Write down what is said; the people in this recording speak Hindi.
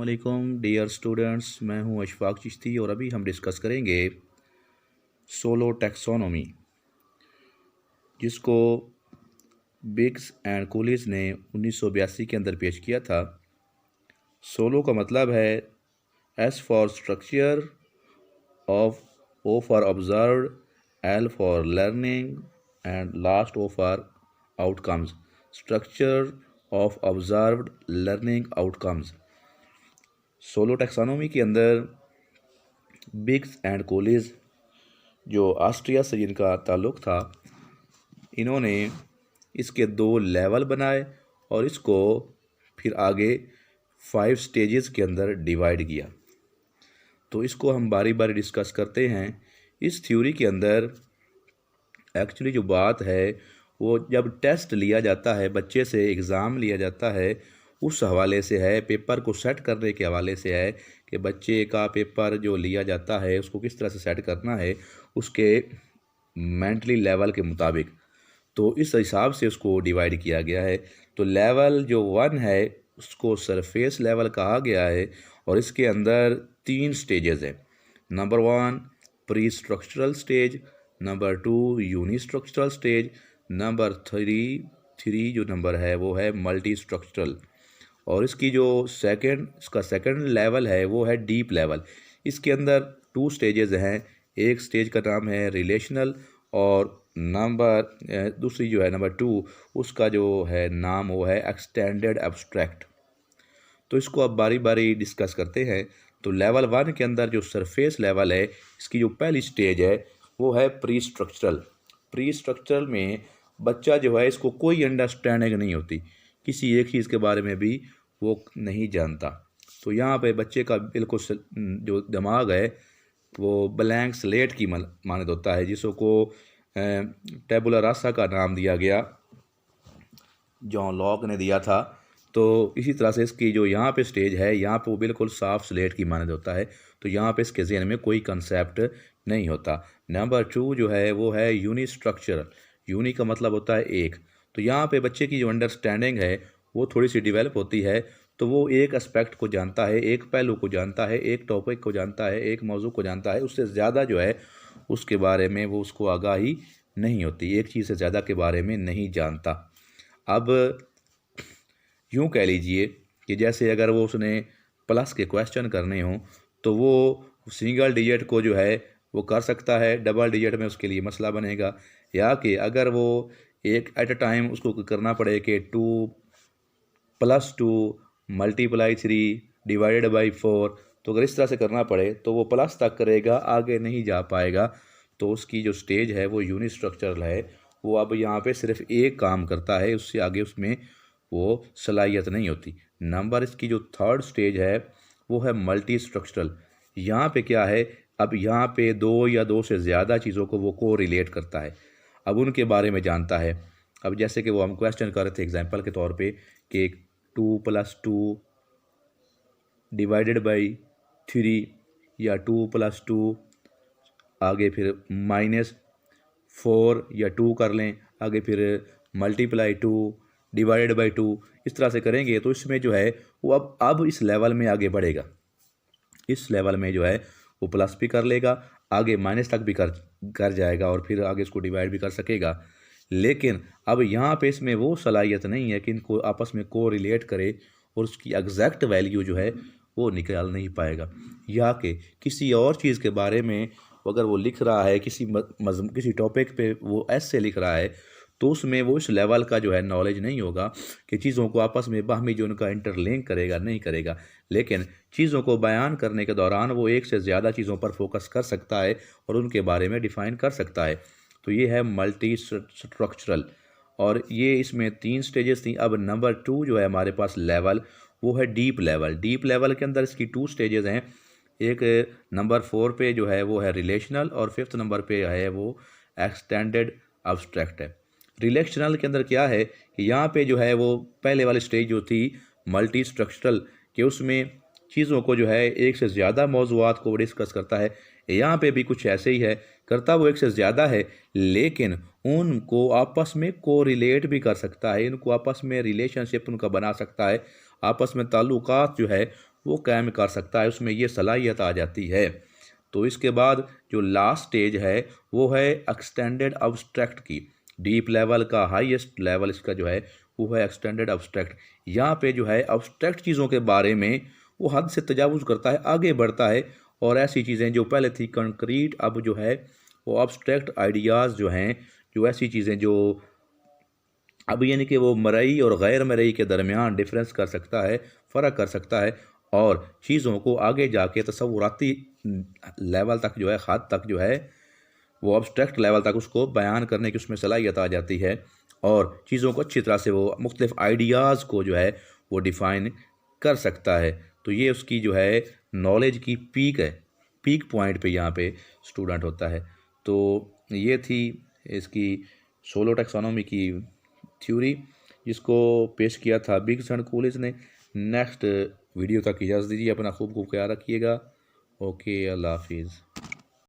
अस्सलामुअलैकुम डियर स्टूडेंट्स, मैं हूं अशफाक चिश्ती और अभी हम डिस्कस करेंगे सोलो टैक्सोनॉमी, जिसको बिग्स एंड कोलिस ने 1982 के अंदर पेश किया था। सोलो का मतलब है S for structure, of O for observed, L for learning and last O for outcomes. Structure of observed learning outcomes. SOLO taxonomy के अंदर बिग्स एंड कोलिस, जो ऑस्ट्रिया से जिनका ताल्लुक़ था, इन्होंने इसके 2 लेवल बनाए और इसको फिर आगे 5 स्टेजेस के अंदर डिवाइड किया। तो इसको हम बारी बारी डिस्कस करते हैं। इस थ्योरी के अंदर एक्चुअली जो बात है वो जब टेस्ट लिया जाता है, बच्चे से एग्ज़ाम लिया जाता है, उस हवाले से है, पेपर को सेट करने के हवाले से है कि बच्चे का पेपर जो लिया जाता है उसको किस तरह से सेट करना है उसके मेंटली लेवल के मुताबिक। तो इस हिसाब से उसको डिवाइड किया गया है। तो लेवल जो 1 है उसको सरफेस लेवल कहा गया है और इसके अंदर 3 स्टेजेस हैं। Number 1 prestructural stage, number 2 unistructural stage, number 3 जो नंबर है वो है मल्टी स्ट्रक्चरल। और इसकी जो इसका सेकंड लेवल है वो है डीप लेवल। इसके अंदर 2 स्टेजेस हैं। एक स्टेज का नाम है रिलेशनल और दूसरी जो है नंबर 2, उसका जो है नाम वो है एक्सटेंडेड एब्स्ट्रैक्ट। तो इसको अब बारी बारी डिस्कस करते हैं। तो लेवल 1 के अंदर जो सरफेस लेवल है, इसकी जो पहली स्टेज है वो है प्री स्ट्रक्चरल। प्री स्ट्रक्चरल में बच्चा जो है इसको कोई अंडरस्टैंडिंग नहीं होती, किसी एक चीज़ के बारे में भी वो नहीं जानता। तो यहाँ पे बच्चे का बिल्कुल जो दिमाग है वो ब्लैंक स्लेट की मानद होता है, जिसको टेबुला रासा का नाम दिया गया, जॉन लॉक ने दिया था। तो इसी तरह से इसकी जो यहाँ पे स्टेज है, यहाँ पे वो बिल्कुल साफ स्लेट की मानद होता है। तो यहाँ पे इसके जहन में कोई कंसेप्ट नहीं होता। नंबर 2 जो है वो है यूनी स्ट्रक्चरल। यूनी का मतलब होता है एक। तो यहाँ पे बच्चे की जो अंडरस्टैंडिंग है वो थोड़ी सी डेवलप होती है। तो वो एक एस्पेक्ट को जानता है, एक पहलू को जानता है, एक टॉपिक को जानता है, एक मौजू को जानता है। उससे ज़्यादा जो है उसके बारे में वो उसको आगाही नहीं होती, एक चीज़ से ज़्यादा के बारे में नहीं जानता। अब यूँ कह लीजिए कि जैसे अगर वो उसने प्लस के क्वेश्चन करने हों तो वो सिंगल डिजिट को जो है वो कर सकता है, डबल डिजिट में उसके लिए मसला बनेगा। या कि अगर वो एक एट अ टाइम उसको करना पड़े कि 2 + 2 × 3 डिवाइडेड बाई 4, तो अगर इस तरह से करना पड़े तो वो प्लस तक करेगा, आगे नहीं जा पाएगा। तो उसकी जो स्टेज है वो यूनी स्ट्रक्चरल है। वो अब यहाँ पे सिर्फ एक काम करता है, उससे आगे उसमें वो सलाहियत नहीं होती। नंबर इसकी जो 3rd स्टेज है वो है मल्टी स्ट्रक्चरल। यहाँ पे क्या है, अब यहाँ पे 2 या 2 से ज़्यादा चीज़ों को वो को रिलेट करता है, अब उनके बारे में जानता है। अब जैसे कि वो हम क्वेश्चन कर रहे थे एग्जांपल के तौर पे कि 2 + 2 डिवाइडेड बाई 3 या 2 + 2 आगे फिर -4 या 2 कर लें, आगे फिर ×2 डिवाइडेड बाई 2, इस तरह से करेंगे तो इसमें जो है वो अब इस लेवल में आगे बढ़ेगा। इस लेवल में जो है वो प्लस भी कर लेगा, आगे माइनस तक भी कर जाएगा और फिर आगे इसको डिवाइड भी कर सकेगा। लेकिन अब यहाँ पे इसमें वो सलाहियत नहीं है कि इनको आपस में को रिलेट करे और उसकी एग्जैक्ट वैल्यू जो है वो निकाल नहीं पाएगा। या कि किसी और चीज़ के बारे में अगर वो लिख रहा है, किसी टॉपिक पे वो ऐसे लिख रहा है, तो उसमें वो इस लेवल का जो है नॉलेज नहीं होगा कि चीज़ों को आपस में बाहमी जो उनका इंटरलिंक करेगा, नहीं करेगा। लेकिन चीज़ों को बयान करने के दौरान वो एक से ज़्यादा चीज़ों पर फोकस कर सकता है और उनके बारे में डिफ़ाइन कर सकता है। तो ये है मल्टी स्ट्रक्चरल और ये इसमें 3 स्टेजेस थी। अब नंबर 2 जो है हमारे पास लेवल, वो है डीप लेवल। डीप लेवल के अंदर इसकी 2 स्टेजेस हैं। एक नंबर 4 पे जो है वो है रिलेशनल और 5th नंबर पे है वो एक्सटेंडेड एब्स्ट्रैक्ट है। रिलेशनल के अंदर क्या है कि यहाँ पे जो है वो पहले वाली स्टेज जो थी मल्टी स्ट्रक्चरल के, उसमें चीज़ों को जो है एक से ज़्यादा मौज़ूआत को डिस्कस करता है। यहाँ पे भी कुछ ऐसे ही है, करता वो एक से ज़्यादा है लेकिन उनको आपस में को रिलेट भी कर सकता है, इनको आपस में रिलेशनशिप उनका बना सकता है, आपस में ताल्लुकात जो है वो कायम कर सकता है, उसमें ये सलाहियत आ जाती है। तो इसके बाद जो लास्ट स्टेज है वो है एक्सटेंडेड अब्स्ट्रैक्ट की। डीप लेवल का हाईएस्ट लेवल इसका जो है वो है एक्सटेंडेड अब्स्ट्रैक्ट। यहाँ पे जो है अब्स्ट्रैक्ट चीज़ों के बारे में वो हद से तजावुज़ करता है, आगे बढ़ता है, और ऐसी चीज़ें जो पहले थी कंक्रीट अब जो है वो अब्स्ट्रैक्ट आइडियाज़ जो हैं, जो ऐसी चीज़ें जो अब यानी कि वो मरई और गैर मरई के दरमियान डिफरेंस कर सकता है, फ़र्क कर सकता है, और चीज़ों को आगे जाके तसव्वुराती लेवल तक जो है, हद तक जो है वो अब्स्ट्रैक्ट लेवल तक उसको बयान करने की उसमें सलाहियत आ जाती है, और चीज़ों को अच्छी तरह से वो मुख्तलिफ आइडियाज़ को जो है वो डिफ़ाइन कर सकता है। तो ये उसकी जो है नॉलेज की पीक है, पीक पॉइंट पे यहाँ पे स्टूडेंट होता है। तो ये थी इसकी सोलो टैक्सोनॉमी की थ्योरी, जिसको पेश किया था बिग्स एंड कूलिज ने। नेक्स्ट वीडियो तक इजाज़त दीजिए, अपना खूब खूब ख्याल रखिएगा। ओके, अल्लाह हाफिज़।